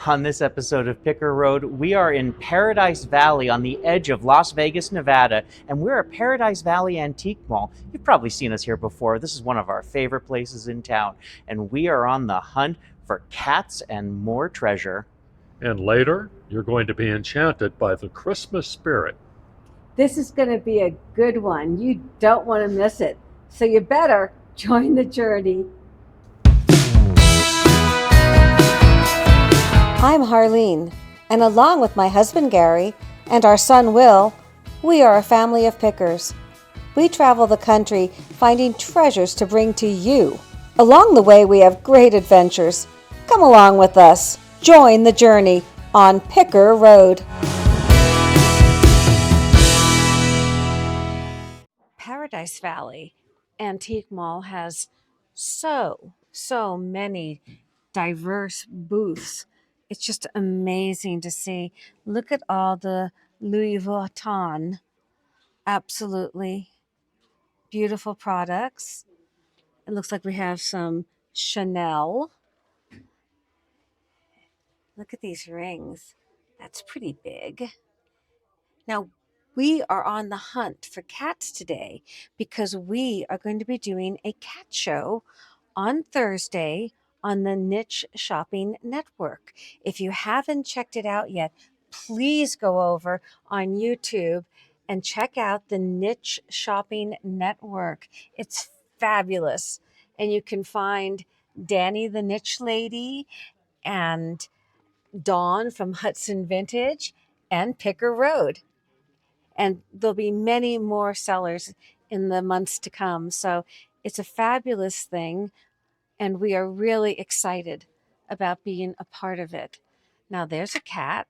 On this episode of Picker Road, we are in Paradise Valley on the edge of Las Vegas, Nevada, and we're at Paradise Valley Antique Mall. You've probably seen us here before. This is one of our favorite places in town, and we are on the hunt for cats and more treasure. And later, you're going to be enchanted by the Christmas spirit. This is going to be a good one. You don't want to miss it. So you better join the journey. I'm Harleen, and along with my husband Gary and our son Will, we are a family of pickers. We travel the country finding treasures to bring to you. Along the way, we have great adventures. Come along with us. Join the journey on Picker Road. Paradise Valley Antique Mall has so many diverse booths. It's just amazing to see. Look at all the Louis Vuitton. Absolutely beautiful products. It looks like we have some Chanel. Look at these rings. That's pretty big. Now, we are on the hunt for cats today because we are going to be doing a cat show on Thursday on the Niche Shopping Network. If you haven't checked it out yet, please go over on YouTube and check out the Niche Shopping Network. It's fabulous. And you can find Danny the Niche Lady and Dawn from Hudson Vintage and Picker Road. And there'll be many more sellers in the months to come. So it's a fabulous thing. And we are really excited about being a part of it. Now there's a cat.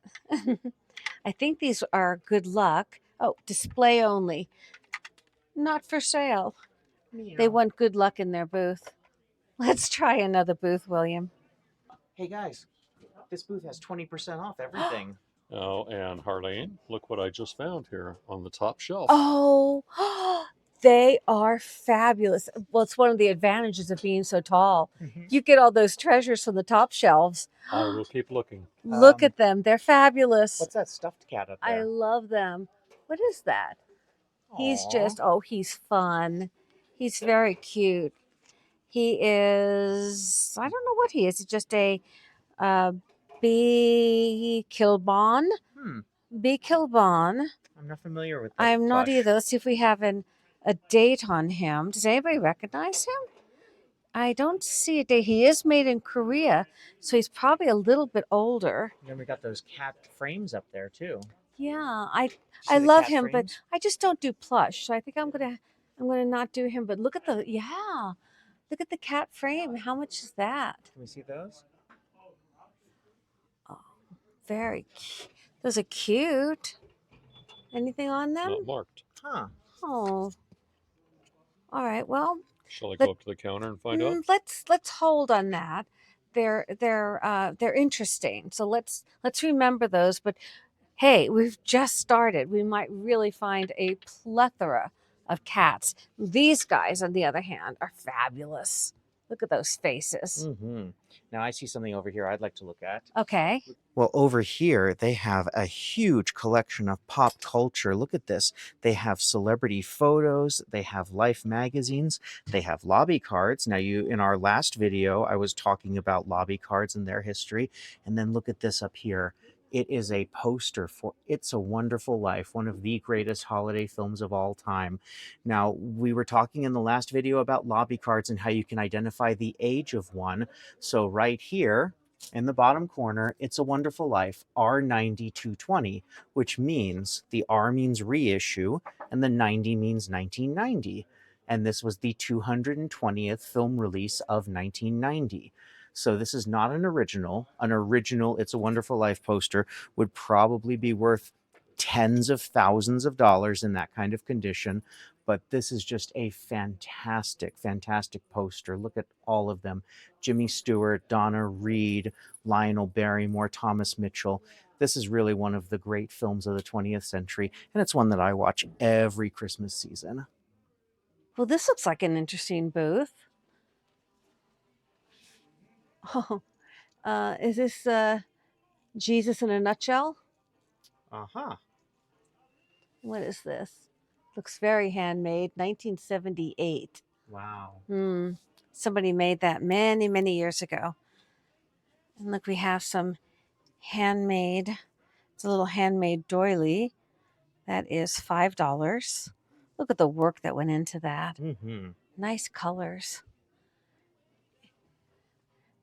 I think these are good luck. Oh, display only. Not for sale. They want good luck in their booth. Let's try another booth, William. Hey guys, this booth has 20% off everything. Oh, and Harleen, look what I just found here on the top shelf. Oh, they are fabulous. Well, it's one of the advantages of being so tall. You get all those treasures from the top shelves. I will keep looking. Look at them. They're fabulous. What's that stuffed cat up I there? love them. What is that? He's Aw. just, he's fun. He's very cute. He is, I don't know what he is. It's just a bee kilbon. Bee kilbon. I'm not familiar with that. I'm not plush. either. Let's see if we have a date on him. Does anybody recognize him? I don't see a date. He is made in Korea, so he's probably a little bit older. And then we got those cat frames up there too. Yeah, See I the love cat him, frames? but I just don't do plush. So I think I'm gonna not do him. But look at the cat frame. How much is that? Can we see those? Oh, very cute. Those are cute. Anything on them? Not marked. Huh. Oh. All right. Well, Shall I go up to the counter and find out? let's hold on that. They're interesting. So let's remember those. But hey, we've just started. We might really find a plethora of cats. These guys, on the other hand, are fabulous. Look at those faces. Now I see something over here I'd like to look at. Okay. Well, over here, they have a huge collection of pop culture. Look at this. They have celebrity photos. They have Life magazines. They have lobby cards. Now, in our last video, I was talking about lobby cards and their history. And then look at this up here. It is a poster for It's a Wonderful Life, one of the greatest holiday films of all time. Now, we were talking in the last video about lobby cards and how you can identify the age of one. So right here, in the bottom corner, It's a Wonderful Life, R9220, which means the R means reissue and the 90 means 1990. And this was the 220th film release of 1990. So this is not an original. An original It's a Wonderful Life poster would probably be worth tens of thousands of dollars in that kind of condition. But this is just a fantastic poster. Look at all of them. Jimmy Stewart, Donna Reed, Lionel Barrymore, Thomas Mitchell. This is really one of the great films of the 20th century, and it's one that I watch every Christmas season. Well, this looks like an interesting booth. Oh, is this Jesus in a nutshell. Uh-huh. What is this? Looks very handmade. 1978. Wow. Somebody made that many, many years ago. And look, we have some handmade. It's a little handmade doily. That is $5. Look at the work that went into that. Mm-hmm. Nice colors.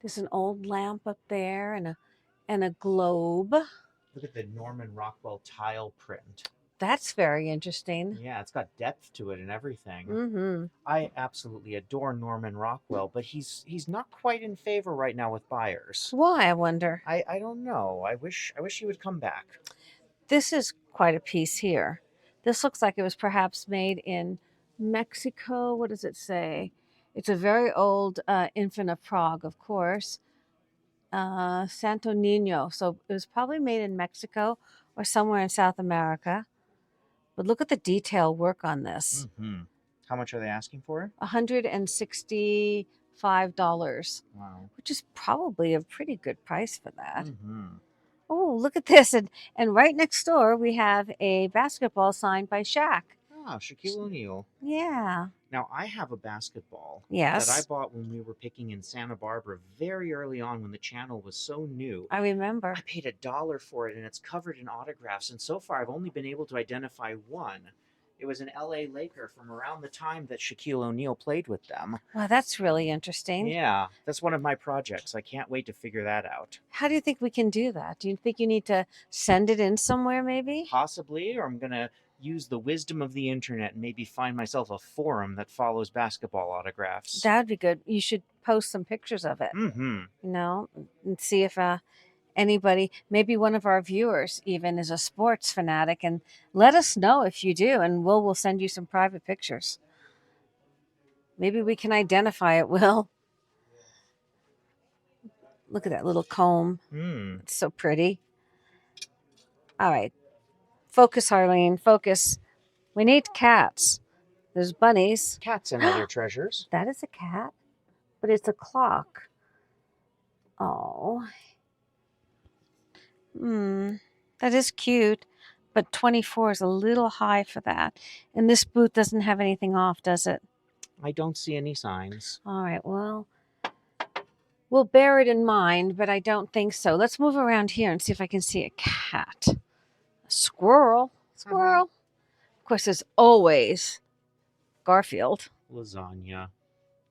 There's an old lamp up there and a globe. Look at the Norman Rockwell tile print. That's very interesting. Yeah, it's got depth to it and everything. Mm-hmm. I absolutely adore Norman Rockwell, but he's not quite in favor right now with buyers. Why, I wonder? I don't know. I wish he would come back. This is quite a piece here. This looks like it was perhaps made in Mexico. What does it say? It's a very old infant of Prague, of course. Santo Nino. So it was probably made in Mexico or somewhere in South America. But look at the detail work on this. Mm-hmm. How much are they asking for it? $165, Wow. which is probably a pretty good price for that. Mm-hmm. Oh, look at this. And right next door, we have a basketball signed by Shaq. Ah, Shaquille O'Neal. Yeah. Now, I have a basketball Yes. that I bought when we were picking in Santa Barbara very early on when the channel was so new. I remember. I paid $1 for it, and it's covered in autographs. And so far, I've only been able to identify one. It was an LA Laker from around the time that Shaquille O'Neal played with them. Wow, that's really interesting. Yeah, that's one of my projects. I can't wait to figure that out. How do you think we can do that? Do you think you need to send it in somewhere, maybe? Possibly, or I'm going to use the wisdom of the internet and maybe find myself a forum that follows basketball autographs. That'd be good. You should post some pictures of it, Mm-hmm. and see if anybody, maybe one of our viewers even, is a sports fanatic, and let us know if you do, and we'll send you some private pictures. Maybe we can identify it, Will. Look at that little comb. It's so pretty. All right. Focus, Harleen. Focus. We need cats. There's bunnies. Cats and other treasures. That is a cat, but it's a clock. Oh. That is cute, but 24 is a little high for that. And this booth doesn't have anything off, does it? I don't see any signs. All right, well, we'll bear it in mind, but I don't think so. Let's move around here and see if I can see a cat. A squirrel. Squirrel. Of course, there's always Garfield. Lasagna.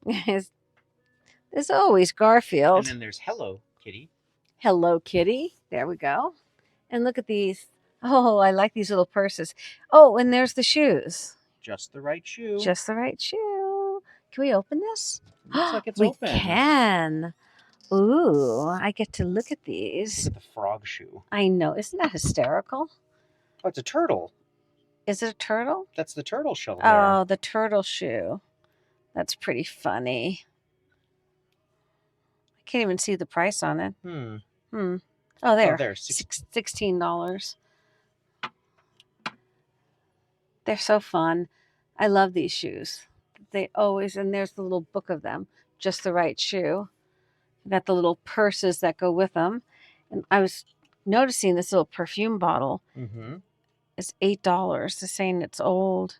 There's always Garfield. And then there's Hello Kitty. Hello Kitty. There we go. And look at these. Oh, I like these little purses. Oh, and there's the shoes. Just the right shoe. Just the right shoe. Can we open this? Looks like it's we open. can. Ooh, I get to look at these. Look at the frog shoe. I know. Isn't that hysterical? Oh, it's a turtle. Is it a turtle? That's the turtle shell there. Oh, the turtle shoe. That's pretty funny. I can't even see the price on it. Oh, there. Oh, there. $16. They're so fun. I love these shoes. They always, and there's the little book of them. Just the right shoe. Got the little purses that go with them. And I was noticing this little perfume bottle. It's $8. They're saying it's old.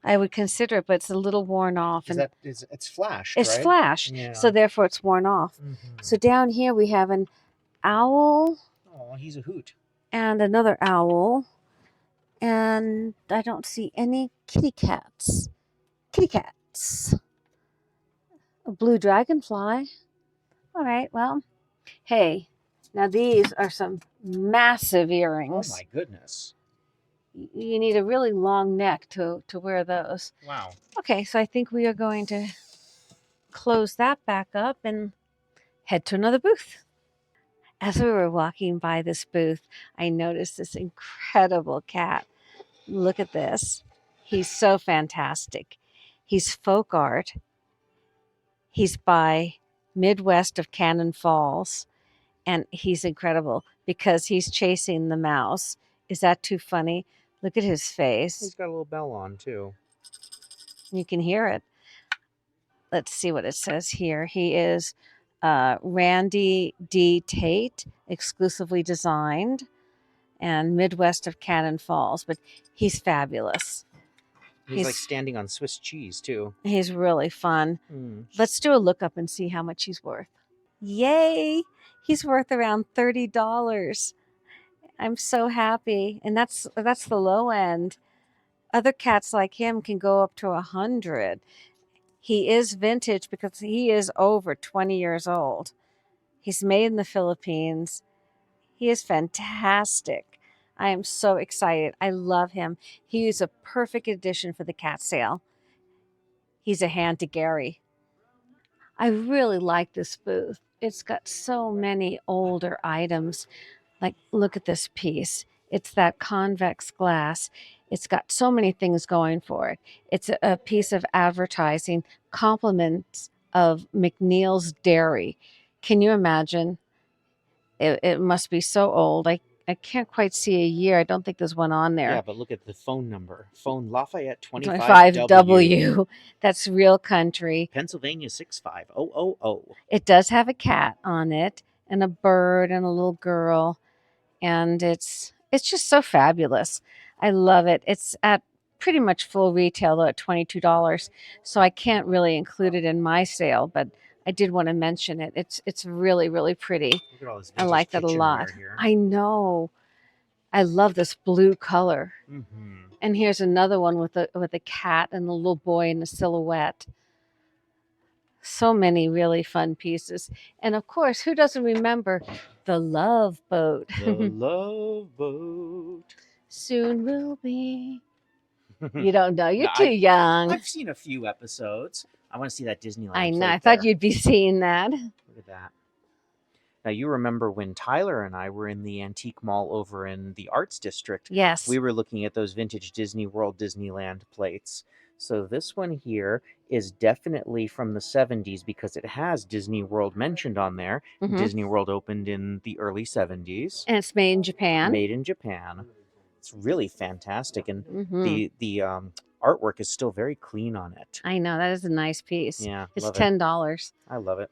I would consider it, but it's a little worn off. It's flashed, It's right? flashed, Yeah. so therefore it's worn off. So down here we have an owl. Oh, he's a hoot. And another owl. And I don't see any kitty cats. Kitty cats. A blue dragonfly. All right, well, hey, now these are some massive earrings. Oh my goodness. You need a really long neck to wear those. Wow. Okay, so I think we are going to close that back up and head to another booth. As we were walking by this booth, I noticed this incredible cat. Look at this. He's so fantastic. He's folk art. He's by Midwest of Cannon Falls, and he's incredible because he's chasing the mouse. Is that too funny? Look at his face. He's got a little bell on, too. You can hear it. Let's see what it says here. He is Randy D. Tate, exclusively designed, and Midwest of Cannon Falls. But he's fabulous. He's like standing on Swiss cheese too. He's really fun. Let's do a lookup and see how much he's worth. Yay! He's worth around $30. I'm so happy, and that's the low end. Other cats like him can go up to $100. He is vintage because he is over 20 years old. He's made in the Philippines. He is fantastic. I am so excited. I love him. He is a perfect addition for the cat sale. He's a hand to Gary. I really like this booth. It's got so many older items. Like, look at this piece. It's that convex glass. It's got so many things going for it. It's a piece of advertising, compliments of McNeil's Dairy. Can you imagine? It must be so old. I can't quite see a year. I don't think there's one on there. Yeah, but look at the phone number. Phone Lafayette 25W. 25W. That's real country. Pennsylvania 65000. It does have a cat on it and a bird and a little girl. And it's just so fabulous. I love it. It's at pretty much full retail though, at $22. So I can't really include it in my sale, but I did want to mention it. It's really, really pretty. Look at all this I like that a lot. I know. I love this blue color. And here's another one with a cat and a little boy in a silhouette. So many really fun pieces. And of course, who doesn't remember the Love Boat? The Love Boat. Soon will be. You don't know. You're too young. I've seen a few episodes. I want to see that Disneyland. I know. I thought you'd be seeing that. Look at that. Now, you remember when Tyler and I were in the antique mall over in the Arts District. Yes. We were looking at those vintage Disney World Disneyland plates. So this one here is definitely from the 70s because it has Disney World mentioned on there. Disney World opened in the early 70s. And it's made in Japan. Made in Japan. It's really fantastic. And the artwork is still very clean on it. I know. That is a nice piece. Yeah. It's $10. I love it.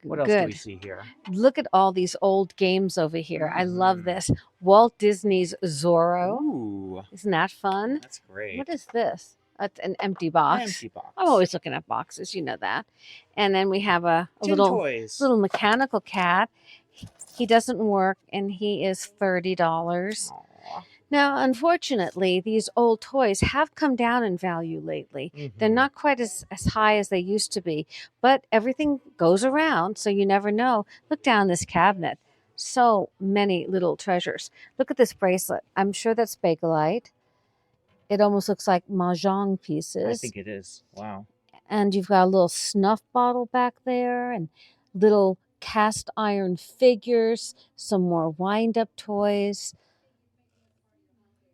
What else do we see here? Look at all these old games over here. I love this. Walt Disney's Zorro. Ooh. Isn't that fun? That's great. What is this? It's an empty box. Empty box. I'm always looking at boxes. You know that. And then we have a toys. little mechanical cat. He doesn't work, and he is $30. Aww. Now, unfortunately, these old toys have come down in value lately. They're not quite as high as they used to be, but everything goes around, so you never know. Look down this cabinet. So many little treasures. Look at this bracelet. I'm sure that's Bakelite. It almost looks like mahjong pieces. I think it is. Wow. And you've got a little snuff bottle back there and little cast iron figures, some more wind-up toys.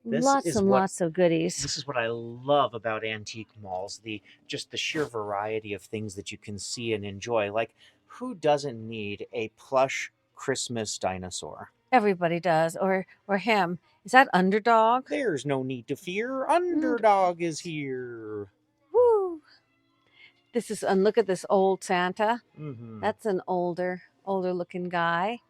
Lots of goodies. This is what I love about antique malls, just the sheer variety of things that you can see and enjoy. Like, who doesn't need a plush Christmas dinosaur? Everybody does, or him. Is that Underdog? There's no need to fear. Underdog is here. Woo! This is, and look at this old Santa. That's an older looking guy.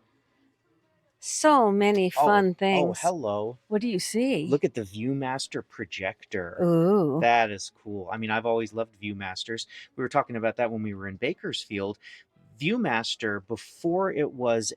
So many fun things. Oh, hello. What do you see? Look at the Viewmaster projector. Ooh. That is cool. I mean, I've always loved Viewmasters. We were talking about that when we were in Bakersfield. Viewmaster, before it was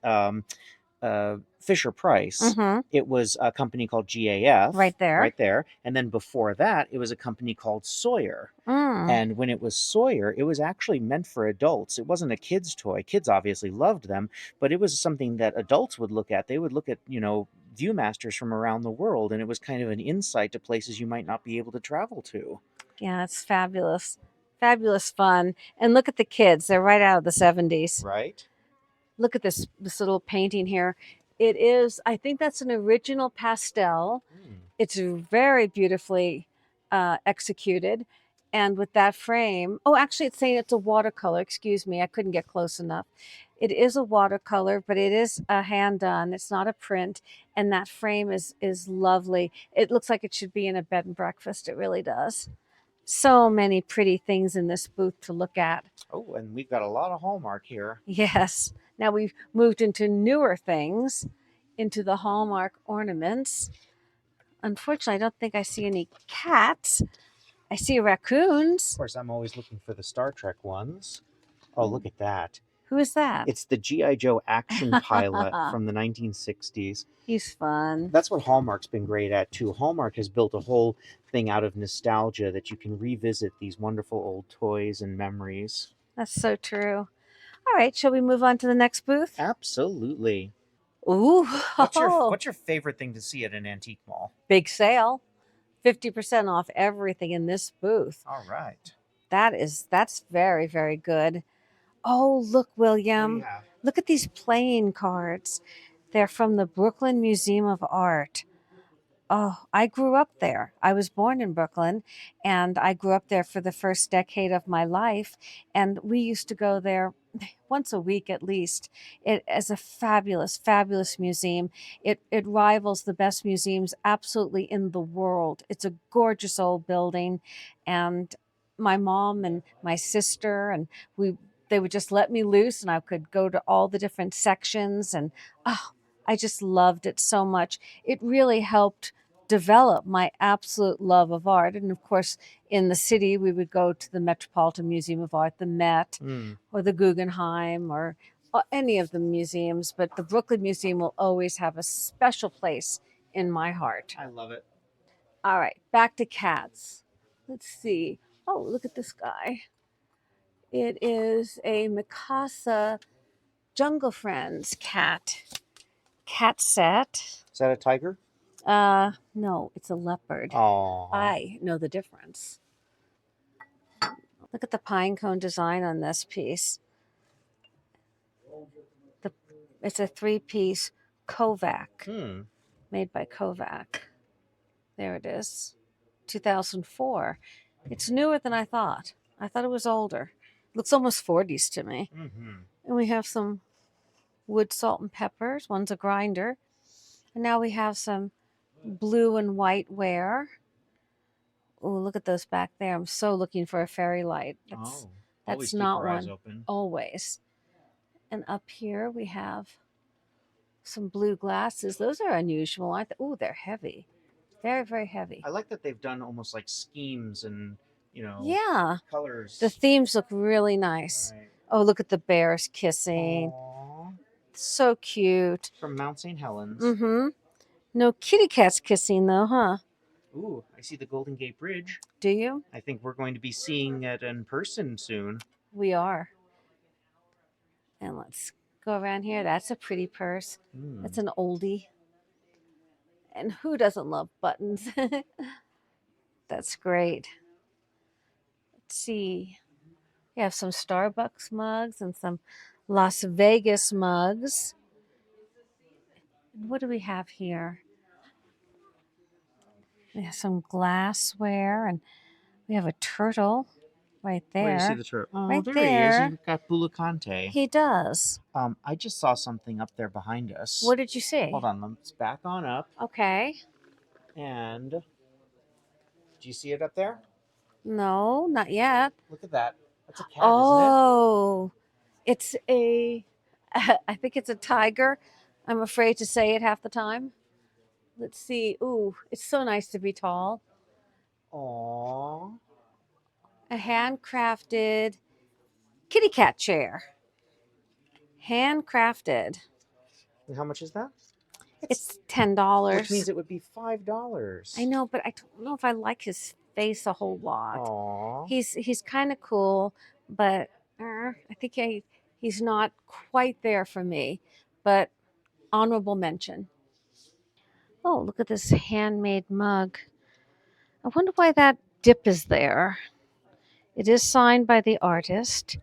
Fisher Price, it was a company called GAF. Right there. And then before that, it was a company called Sawyer. And when it was Sawyer, it was actually meant for adults. It wasn't a kid's toy. Kids obviously loved them, but it was something that adults would look at. They would look at, Viewmasters from around the world, and it was kind of an insight to places you might not be able to travel to. Yeah, it's fabulous. Fabulous fun. And look at the kids. They're right out of the 70s. Right? Look at this little painting here. It is, I think that's an original pastel. It's very beautifully executed. And with that frame, actually it's saying it's a watercolor. Excuse me, I couldn't get close enough. It is a watercolor, but it is a hand done. It's not a print. And that frame is lovely. It looks like it should be in a bed and breakfast. It really does. So many pretty things in this booth to look at. Oh, and we've got a lot of Hallmark here. Yes. Now we've moved into newer things, into the Hallmark ornaments. Unfortunately, I don't think I see any cats. I see raccoons. Of course, I'm always looking for the Star Trek ones. Oh, look at that. Who is that? It's the G.I. Joe action pilot from the 1960s. He's fun. That's what Hallmark's been great at, too. Hallmark has built a whole thing out of nostalgia that you can revisit these wonderful old toys and memories. That's so true. All right, shall we move on to the next booth? Absolutely. Ooh. What's your favorite thing to see at an antique mall? Big sale. 50% off everything in this booth. All right. That's very, very good. Oh, look, William. Yeah. Look at these playing cards. They're from the Brooklyn Museum of Art. Oh, I grew up there. I was born in Brooklyn, and I grew up there for the first decade of my life. And we used to go there once a week at least. It is a fabulous, fabulous museum. It rivals the best museums absolutely in the world. It's a gorgeous old building, and my mom and my sister and they would just let me loose, and I could go to all the different sections, and oh, I just loved it so much. It really helped develop my absolute love of art. And of course, in the city, we would go to the Metropolitan Museum of Art, the Met, or the Guggenheim, or any of the museums. But the Brooklyn Museum will always have a special place in my heart. I love it. All right, back to cats. Let's see. Oh, look at this guy. It is a Mikasa Jungle Friends cat set. Is that a tiger? No, it's a leopard. Oh. I know the difference. Look at the pine cone design on this piece. It's a 3-piece Kovak, made by Kovak. There it is, 2004. It's newer than I thought. I thought it was older. Looks almost 40s to me. And we have some wood, salt, and peppers. One's a grinder. And now we have some blue and white ware. Oh, look at those back there. I'm so looking for a fairy light. That's not one. Eyes open. Always. And up here we have some blue glasses. Those are unusual, aren't they? Oh, they're heavy. Very, very heavy. I like that they've done almost like schemes and, colors. The themes look really nice. Right. Oh, look at the bears kissing. Aww. So cute. From Mount St. Helens. No kitty cats kissing though, huh? Ooh, I see the Golden Gate Bridge. Do you? I think we're going to be seeing it in person soon. We are. And let's go around here. That's a pretty purse. That's an oldie. And who doesn't love buttons? That's great. Let's see. We have some Starbucks mugs and some Las Vegas mugs. What do we have here? We have some glassware, and we have a turtle right there. Where do you see the turtle? Oh, right there there. He is. He's got Bulacante. He does. I just saw something up there behind us. What did you see? Hold on, let's back on up. Okay. And do you see it up there? No, not yet. Look at that. That's a cat, isn't it? It's a, I think it's a tiger. I'm afraid to say it half the time. Let's see. Ooh, it's so nice to be tall. Aww. A handcrafted kitty cat chair. Handcrafted. And how much is that? It's $10. Which means it would be $5. I know, but I don't know if I like his face a whole lot. Aww. He's kind of cool, but I think he's not quite there for me. But honorable mention. Oh, look at this handmade mug. I wonder why that dip is there. It is signed by the artist.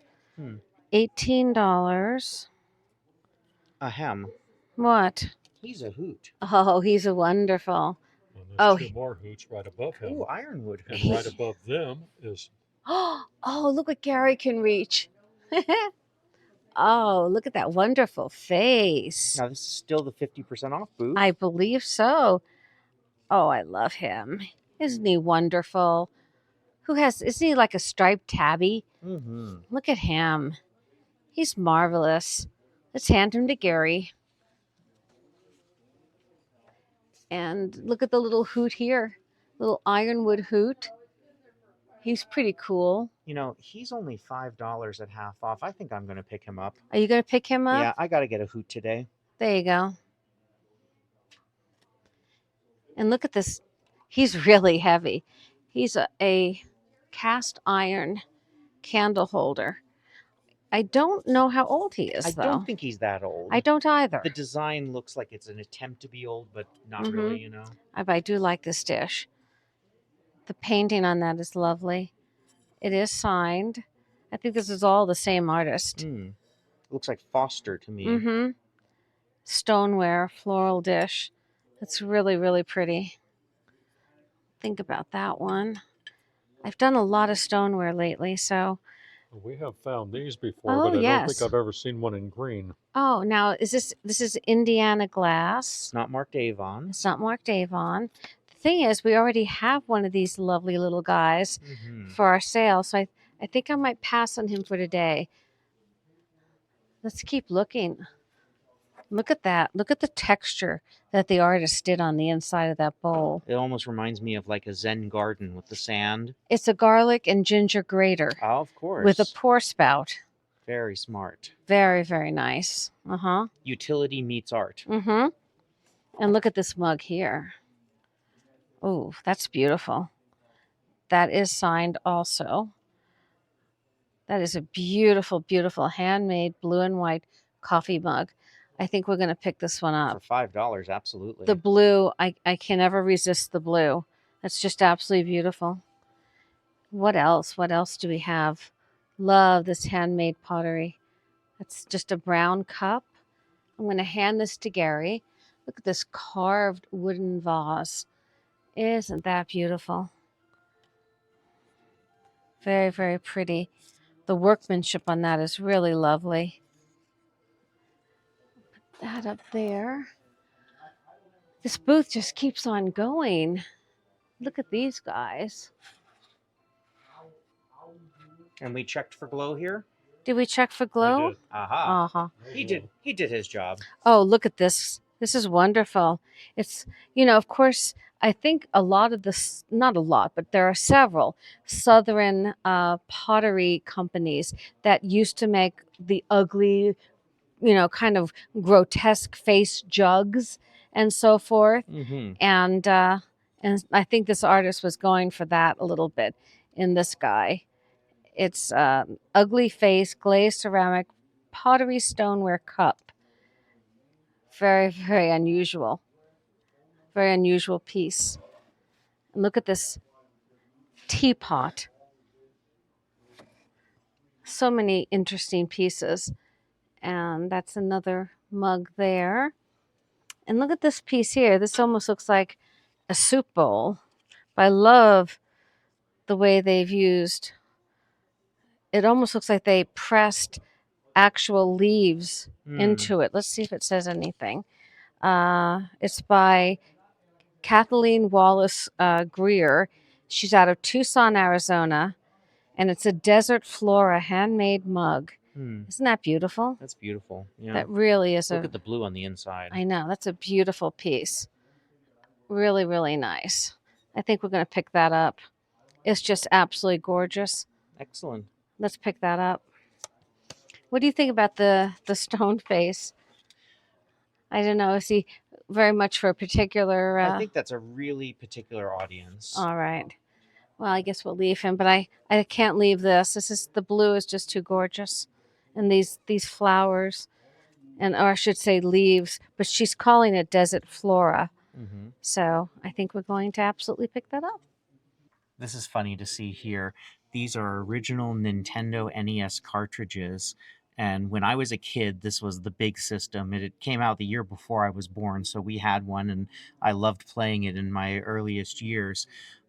$18. Ahem. What? He's a hoot. Oh, he's a wonderful. And there's two more hoots right above him. Ooh, ironwood. And right above them is... Oh, look what Gary can reach. Oh, look at that wonderful face. Now, this is still the 50% off booth. I believe so. Oh, I love him. Isn't he wonderful? isn't he like a striped tabby? Mm-hmm. Look at him. He's marvelous. Let's hand him to Gary. And look at the little hoot here. Little ironwood hoot. He's pretty cool. You know, he's only $5 at half off. I think I'm going to pick him up. Are you going to pick him up? Yeah, I got to get a hoot today. There you go. And look at this. He's really heavy. He's a cast iron candle holder. I don't know how old he is, I though. don't think he's that old. I don't either. The design looks like it's an attempt to be old, but not really, you know. I do like this dish. The painting on that is lovely. It is signed. I think this is all the same artist. Looks like Foster to me. Stoneware, floral dish. It's really, really pretty. Think about that one. I've done a lot of stoneware lately, so. We have found these before, Oh, but I yes. don't think I've ever seen one in green. Oh, now this is Indiana glass. It's not marked Avon. It's not marked Avon. The thing is, we already have one of these lovely little guys for our sale, so I think I might pass on him for today. Let's keep looking. Look at that. Look at the texture that the artist did on the inside of that bowl. It almost reminds me of like a Zen garden with the sand. It's a garlic and ginger grater. Oh, of course. With a pour spout. Very smart. Very, very nice. Utility meets art. And look at this mug here. Oh, that's beautiful. That is signed also. That is a beautiful, beautiful handmade blue and white coffee mug. I think we're going to pick this one up. For $5, absolutely. The blue, I can never resist the blue. That's just absolutely beautiful. What else? What else do we have? Love this handmade pottery. That's just a brown cup. I'm going to hand this to Gary. Look at this carved wooden vase. Isn't that beautiful? Very, very pretty. The workmanship on that is really lovely. Put that up there. This booth just keeps on going. Look at these guys. And we checked for glow here? Did we check for glow? Aha. He did his job. Oh, look at this. This is wonderful. It's, of course, I think a lot of this, not a lot, but there are several southern pottery companies that used to make the ugly, kind of grotesque face jugs and so forth. And I think this artist was going for that a little bit in this guy. It's ugly face, glazed ceramic, pottery stoneware cup. Very, very unusual. Very unusual piece. And look at this teapot. So many interesting pieces. And that's another mug there. And look at this piece here. This almost looks like a soup bowl. But I love the way they've used. It almost looks like they pressed actual leaves into it. Let's see if it says anything. It's by Kathleen Wallace Greer. She's out of Tucson, Arizona, and it's a desert flora handmade mug. Isn't that beautiful? That's beautiful. Yeah. That really is. Look at the blue on the inside. I know. That's a beautiful piece. Really, really nice. I think we're going to pick that up. It's just absolutely gorgeous. Excellent. Let's pick that up. What do you think about the stone face? I don't know. Is he very much for a particular... I think that's a really particular audience. All right. Well, I guess we'll leave him, but I can't leave this. The blue is just too gorgeous. And these flowers, or I should say leaves, but she's calling it desert flora. So I think we're going to absolutely pick that up. This is funny to see here. These are original Nintendo NES cartridges. And when I was a kid, this was the big system. It came out the year before I was born, so we had one, and I loved playing it in my earliest years.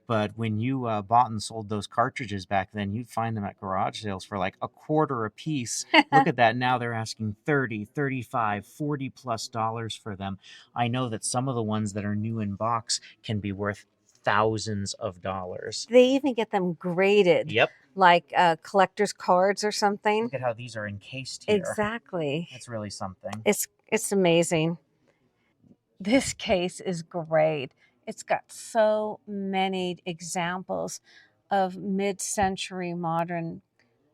But when you bought and sold those cartridges back then, you'd find them at garage sales for like $0.25 a piece. Look at that. Now they're asking $30, $35, $40+ for them. I know that some of the ones that are new in box can be worth thousands of dollars. They even get them graded, Yep. like collector's cards or something. Look at how these are encased here. Exactly. That's really something. It's amazing. This case is great. It's got so many examples of mid-century modern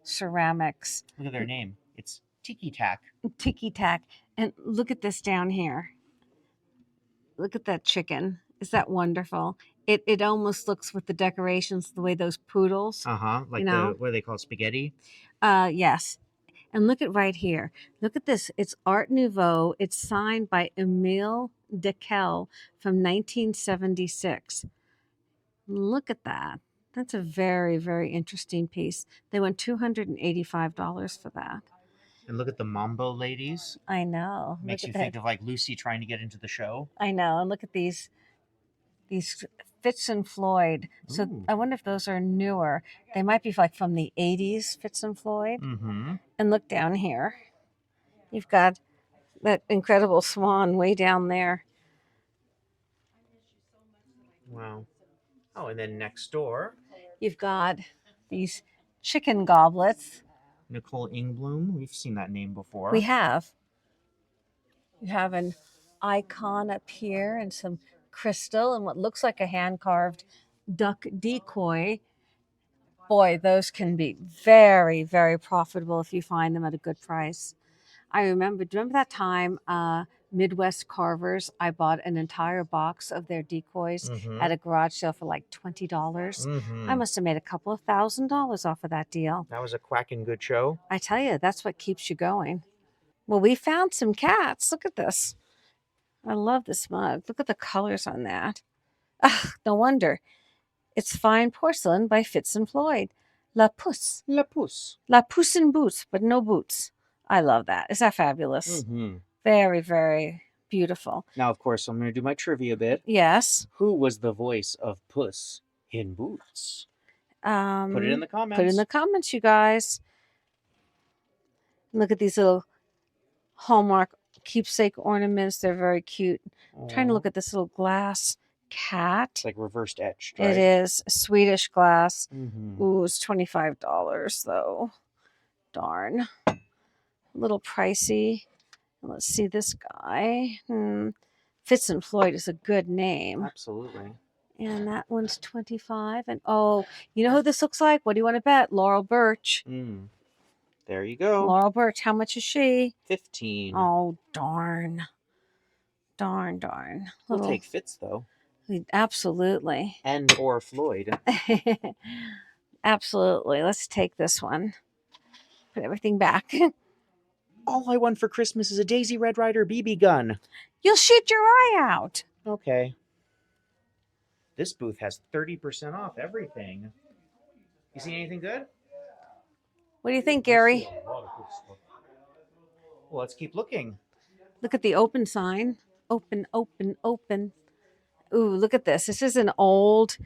ceramics. Look at their name. It's Tiki Tack. Tiki Tack. And look at this down here. Look at that chicken. Is that wonderful? It almost looks with the decorations the way those poodles. Like You know? what do they call spaghetti? Yes. And look at right here. Look at this. It's Art Nouveau. It's signed by Emile Decatur from 1976. Look at that. That's a very, very interesting piece. They went $285 for that. And look at the Mambo ladies. I know. Makes Look you at think that. of like Lucy trying to get into the show. I know. And look at these Fitz and Floyd. So Ooh. I wonder if those are newer. They might be like from the 80s, Fitz and Floyd. Mm-hmm. And look down here. You've got that incredible swan way down there. Wow. Oh, and then next door, You've got these chicken goblets. Nicole Ingblom. We've seen that name before. We have. You have an icon up here and some crystal and what looks like a hand-carved duck decoy. Boy, those can be very, very profitable if you find them at a good price. Do you remember that time, Midwest Carvers, I bought an entire box of their decoys at a garage sale for like $20. Mm-hmm. I must have made a couple of $1,000s off of that deal. That was a quacking good show. I tell you, that's what keeps you going. Well, we found some cats. Look at this. I love this mug. Look at the colors on that. Ah, no wonder. It's fine porcelain by Fitz and Floyd. La Puce. La Puce. La Puce in boots, but no boots. I love that. Is that fabulous? Mm-hmm. Very, very beautiful. Now, of course, I'm going to do my trivia bit. Yes. Who was the voice of Puss in Boots? Put it in the comments. Put it in the comments, you guys. Look at these little Hallmark keepsake ornaments. They're very cute. I'm trying to look at this little glass cat. It's like reversed etched, right? It is Swedish glass. Mm-hmm. Ooh, it's $25 though. Darn. A little pricey. Let's see this guy. Fitz and Floyd is a good name. Absolutely. And that one's $25. And oh, you know who this looks like? What do you want to bet? Laurel Birch. There you go. Laurel Birch. How much is she? $15. Oh, darn. Darn. We'll take Fitz though. Absolutely. And or Floyd. Absolutely. Let's take this one. Put everything back. All I want for Christmas is a Daisy Red Ryder BB gun. You'll shoot your eye out. Okay. This booth has 30% off everything. You see anything good? What do you think, Gary? Well, let's keep looking. Look at the open sign. Open. Ooh, look at this. This is an old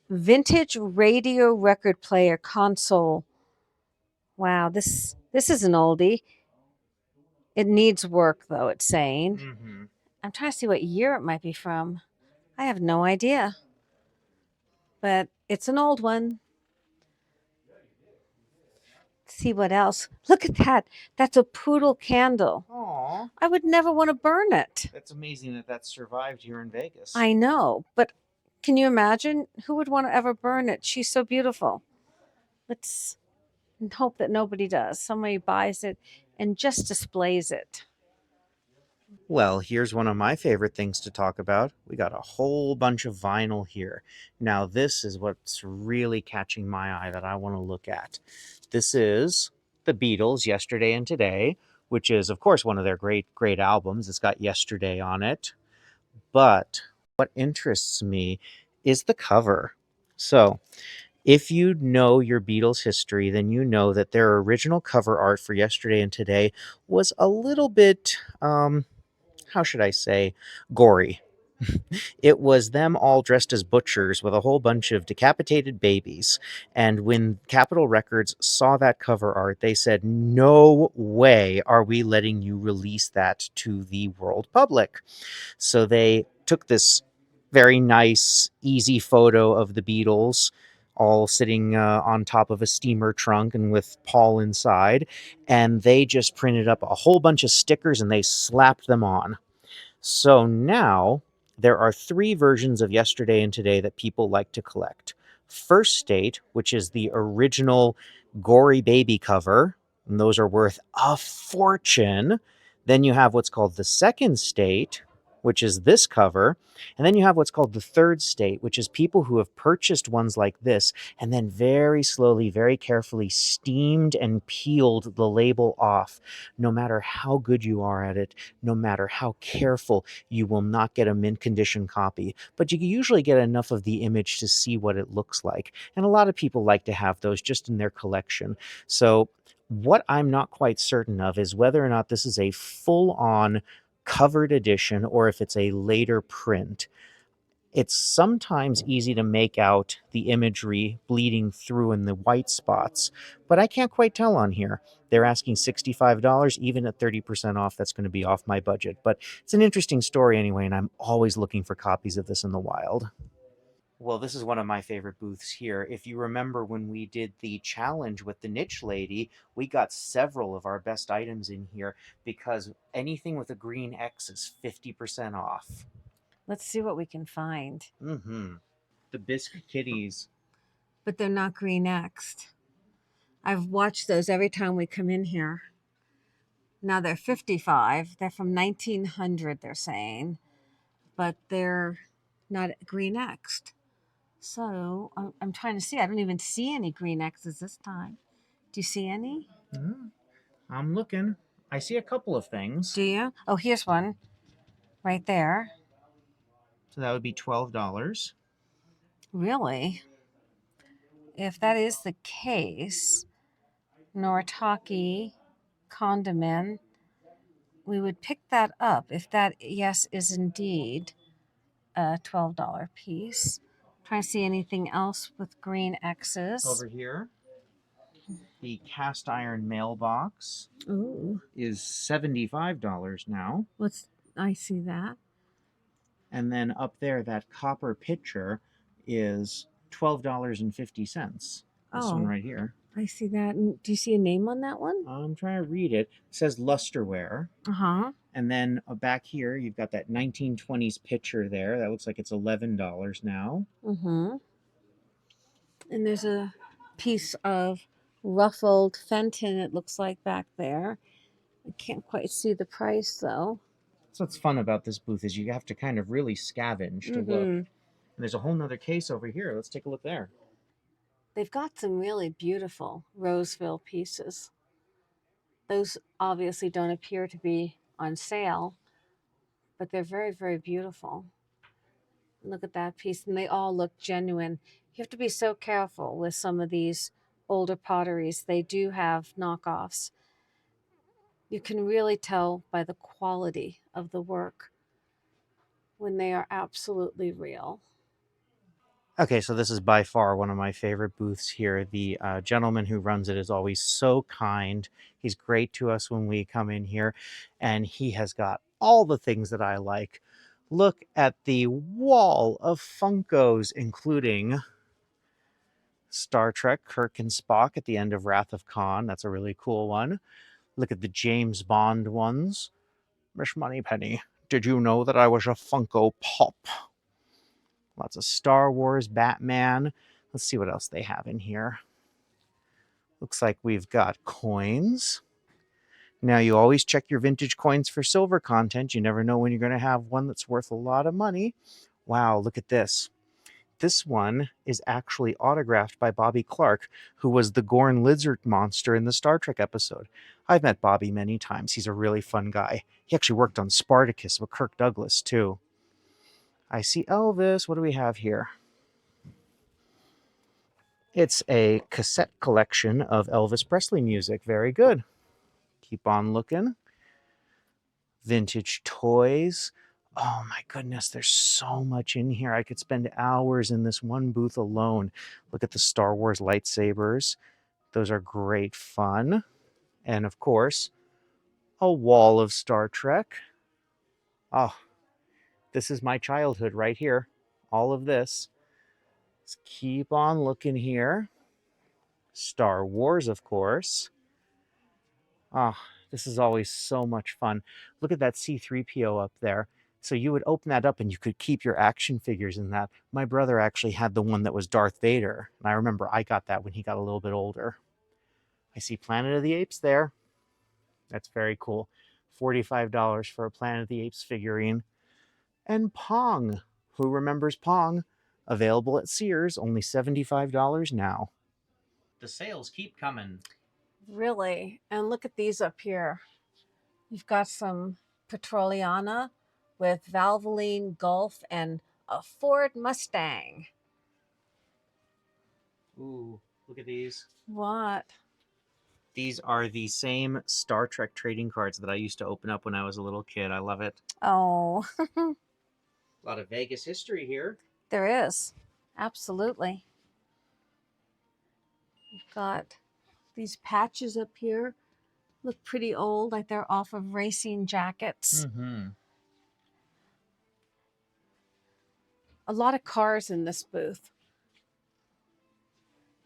vintage radio record player console. Wow, this is an oldie. It needs work, though, it's saying. Mm-hmm. I'm trying to see what year it might be from. I have no idea. But it's an old one. Let's see what else. Look at that. That's a poodle candle. Aw. I would never want to burn it. That's amazing that that survived here in Vegas. I know, but can you imagine? Who would want to ever burn it? She's so beautiful. Let's hope that nobody does. Somebody buys it and just displays it. Well, here's one of my favorite things to talk about. We got a whole bunch of vinyl here. Now, this is what's really catching my eye that I want to look at. This is the Beatles, Yesterday and Today, which is, of course, one of their great albums. It's got Yesterday on it. But what interests me is the cover. So, if you know your Beatles history, then you know that their original cover art for Yesterday and Today was a little bit, how should I say, gory. It was them all dressed as butchers with a whole bunch of decapitated babies. And when Capitol Records saw that cover art, they said, no way are we letting you release that to the world public. So they took this Very nice, easy photo of the Beatles all sitting on top of a steamer trunk and with Paul inside. And they just printed up a whole bunch of stickers and they slapped them on. So now there are three versions of Yesterday and Today that people like to collect. First State, which is the original gory baby cover, and those are worth a fortune. Then you have what's called the Second State, which is this cover. And then you have what's called the Third State, which is people who have purchased ones like this and then very slowly, very carefully steamed and peeled the label off. No matter how good you are at it, no matter how careful, you will not get a mint condition copy, but you can usually get enough of the image to see what it looks like. And a lot of people like to have those just in their collection. So what I'm not quite certain of is whether or not this is a full-on covered edition or if it's a later print. It's sometimes easy to make out the imagery bleeding through in the white spots, but I can't quite tell on here. They're asking $65, even at 30% off. That's going to be off my budget, but it's an interesting story anyway, and I'm always looking for copies of this in the wild. Well, this is one of my favorite booths here. If you remember when we did the challenge with the niche lady, we got several of our best items in here because anything with a green X is 50% off. Let's see what we can find. Mm-hmm. The Bisque Kitties. But they're not green X'd. I've watched those every time we come in here. Now they're 55. They're from 1900, they're saying, but they're not green X'd. So I'm trying to see. I don't even see any green X's this time. Do you see any? I'm looking. I see a couple of things. Do you? Oh, here's one right there. So that would be $12. Really? If that is the case, Noritake condiment, we would pick that up if that, yes, is indeed a $12 piece. Trying to see anything else with green X's. Over here, the cast iron mailbox Ooh, is $75 now. I see that. And then up there, that copper pitcher is $12.50. This one right here. I see that. And do you see a name on that one? I'm trying to read it. It says Lusterware. Uh-huh. And then back here, you've got that 1920s pitcher there. That looks like it's $11 now. Mm-hmm. And there's a piece of ruffled Fenton, it looks like, back there. I can't quite see the price, though. So what's fun about this booth is you have to kind of really scavenge to look. And there's a whole nother case over here. Let's take a look there. They've got some really beautiful Roseville pieces. Those obviously don't appear to be on sale, but they're very, very beautiful. Look at that piece, and they all look genuine. You have to be so careful with some of these older potteries. They do have knockoffs. You can really tell by the quality of the work when they are absolutely real. Okay, so this is by far one of my favorite booths here. The gentleman who runs it is always so kind. He's great to us when we come in here, and he has got all the things that I like. Look at the wall of Funkos, including Star Trek, Kirk and Spock at the end of Wrath of Khan. That's a really cool one. Look at the James Bond ones. Miss Moneypenny, did you know that I was a Funko Pop? Lots of Star Wars, Batman. Let's see what else they have in here. Looks like we've got coins. Now, you always check your vintage coins for silver content. You never know when you're going to have one that's worth a lot of money. Wow, look at this. This one is actually autographed by Bobby Clark, who was the Gorn lizard monster in the Star Trek episode. I've met Bobby many times. He's a really fun guy. He actually worked on Spartacus with Kirk Douglas, too. I see Elvis. What do we have here? It's a cassette collection of Elvis Presley music. Very good. Keep on looking. Vintage toys. Oh my goodness, there's so much in here. I could spend hours in this one booth alone. Look at the Star Wars lightsabers. Those are great fun. And of course, a wall of Star Trek. Oh, this is my childhood right here. all of this. Let's keep on looking here. Star Wars, of course. Ah, this is always so much fun. Look at that C-3PO up there. So you would open that up and you could keep your action figures in that. My brother actually had the one that was Darth Vader, and I remember I got that when he got a little bit older. I see Planet of the Apes there. That's very cool. $45 for a Planet of the Apes figurine. And Pong. Who remembers Pong? Available at Sears, only $75 now. The sales keep coming. Really? And look at these up here. You've got some Petroliana with Valvoline Gulf and a Ford Mustang. Ooh, look at these. What? These are the same Star Trek trading cards that I used to open up when I was a little kid. I love it. Oh, A lot of Vegas history here. there is. Absolutely. You've got these patches up here. Look pretty old, like they're off of racing jackets. Mm-hmm. A lot of cars in this booth.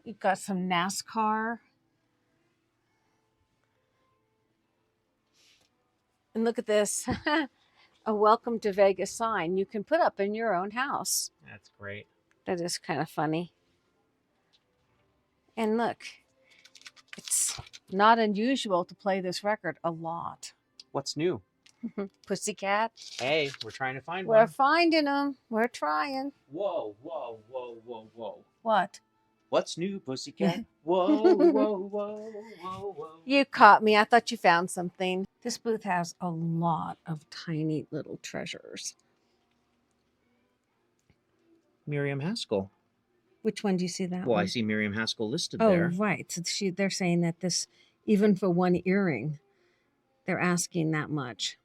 You've got some NASCAR. And look at this. A welcome to Vegas sign you can put up in your own house. That's great. That is kind of funny. And look, it's not unusual to play this record a lot. What's new? Pussycat. Hey, we're trying to find We're one. finding them. We're trying. Whoa, whoa, whoa, whoa, whoa. What? What's new, Pussycat? Whoa, whoa, whoa, whoa, whoa. You caught me. I thought you found something. This booth has a lot of tiny little treasures. Miriam Haskell. Which one do you see that Well, one? I see Miriam Haskell listed Oh, there. right. So they're saying that this, even for one earring, they're asking that much.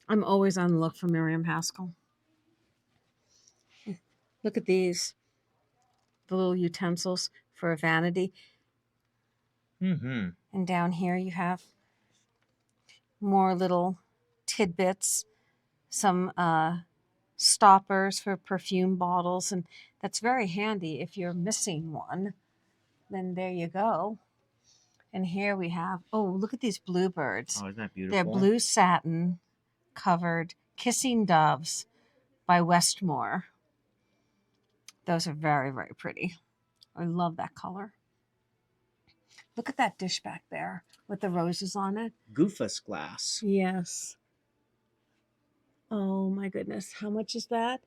I'm always on the look for Miriam Haskell. Look at these. The little utensils for a vanity. Mm-hmm. And down here you have more little tidbits, some stoppers for perfume bottles, and that's very handy if you're missing one. Then there you go. And here we have, oh, look at these bluebirds. Oh, isn't that beautiful? They're blue satin covered kissing doves by Westmore. Those are very, very pretty. I love that color. Look at that dish back there with the roses on it. Goofus glass. Yes. Oh my goodness. How much is that?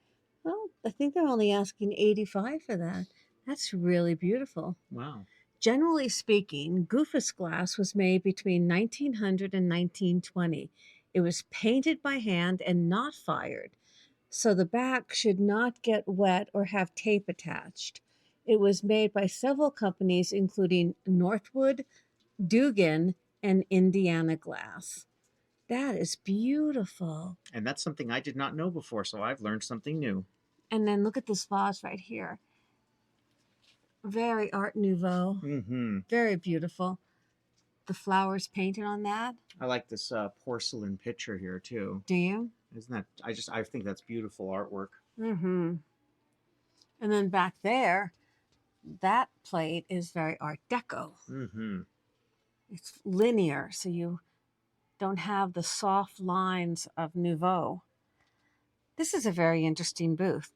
Well, I think they're only asking $85 for that. That's really beautiful. Wow. Generally speaking, Goofus glass was made between 1900 and 1920. It was painted by hand and not fired, so the back should not get wet or have tape attached. It was made by several companies, including Northwood, Dugan, and Indiana Glass. That is beautiful. And that's something I did not know before, so I've learned something new. And then look at this vase right here. Very Art Nouveau. Mm-hmm. Very beautiful. The flowers painted on that. I like this porcelain pitcher here too. Do you? Isn't that? I think that's beautiful artwork. Mm-hmm. And then back there, that plate is very Art Deco. Mm-hmm. It's linear, so you don't have the soft lines of Nouveau. This is a very interesting booth.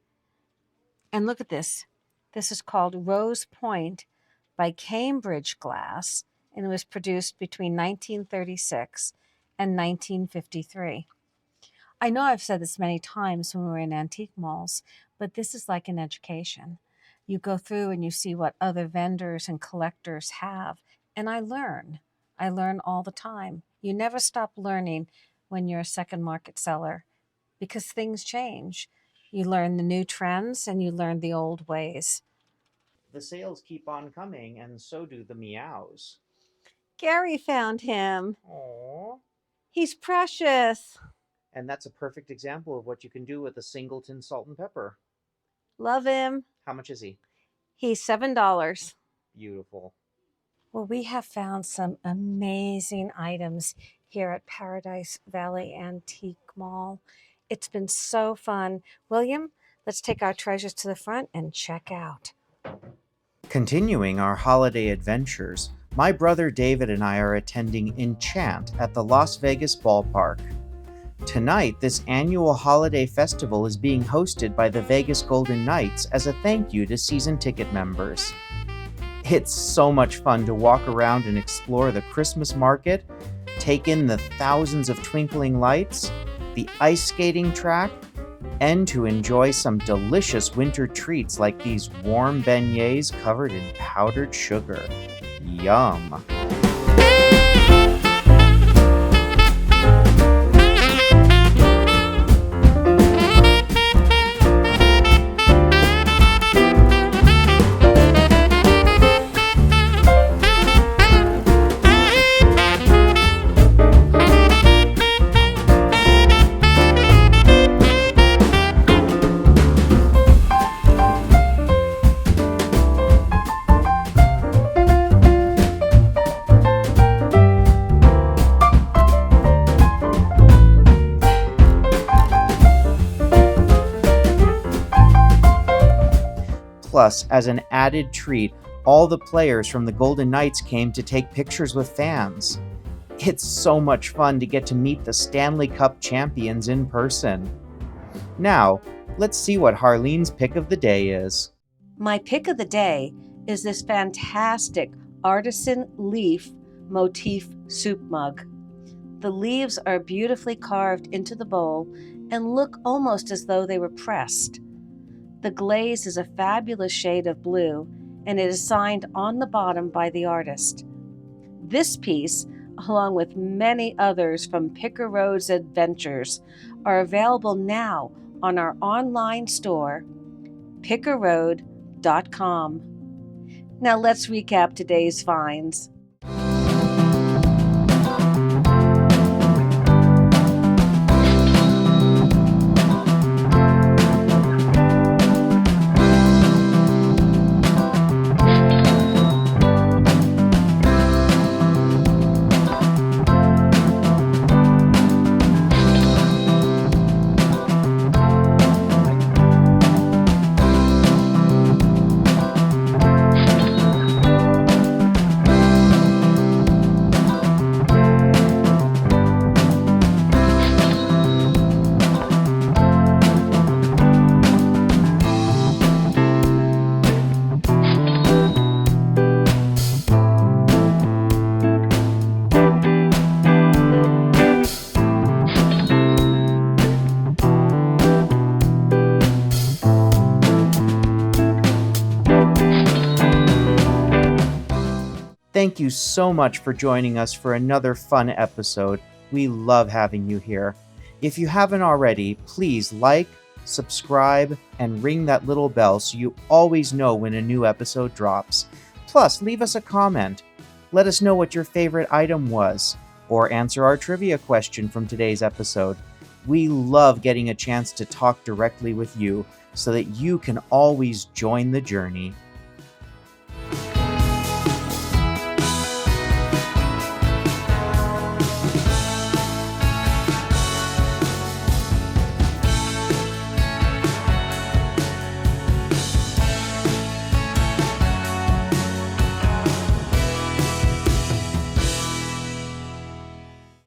And look at this. This is called Rose Point by Cambridge Glass, and it was produced between 1936 and 1953. I know I've said this many times when we're in antique malls, but this is like an education. You go through and you see what other vendors and collectors have, and I learn. I learn all the time. You never stop learning when you're a second market seller because things change. You learn the new trends and you learn the old ways. The sales keep on coming, and so do the meows. Gary found him. Aww. He's precious. And that's a perfect example of what you can do with a singleton salt and pepper. Love him. How much is he? He's $7. Beautiful. Well, we have found some amazing items here at Paradise Valley Antique Mall. It's been so fun. William, Let's take our treasures to the front and check out. Continuing our holiday adventures, my brother David and I are attending Enchant at the Las Vegas ballpark. Tonight, this annual holiday festival is being hosted by the Vegas Golden Knights as a thank you to season ticket members. It's so much fun to walk around and explore the Christmas market, take in the thousands of twinkling lights, the ice skating track, and to enjoy some delicious winter treats like these warm beignets covered in powdered sugar. Yum! Plus, as an added treat, all the players from the Golden Knights came to take pictures with fans. It's so much fun to get to meet the Stanley Cup champions in person. Now, let's see what Harlene's pick of the day is. My pick of the day is this fantastic artisan leaf motif soup mug. The leaves are beautifully carved into the bowl and look almost as though they were pressed. The glaze is a fabulous shade of blue, and it is signed on the bottom by the artist. This piece, along with many others from Picker Road's Adventures, are available now on our online store, pickerroad.com. Now let's recap today's finds. Thank you so much for joining us for another fun episode. We love having you here. If you haven't already, please like, subscribe, and ring that little bell so you always know when a new episode drops. Plus, leave us a comment. Let us know what your favorite item was, or answer our trivia question from today's episode. We love getting a chance to talk directly with you so that you can always join the journey.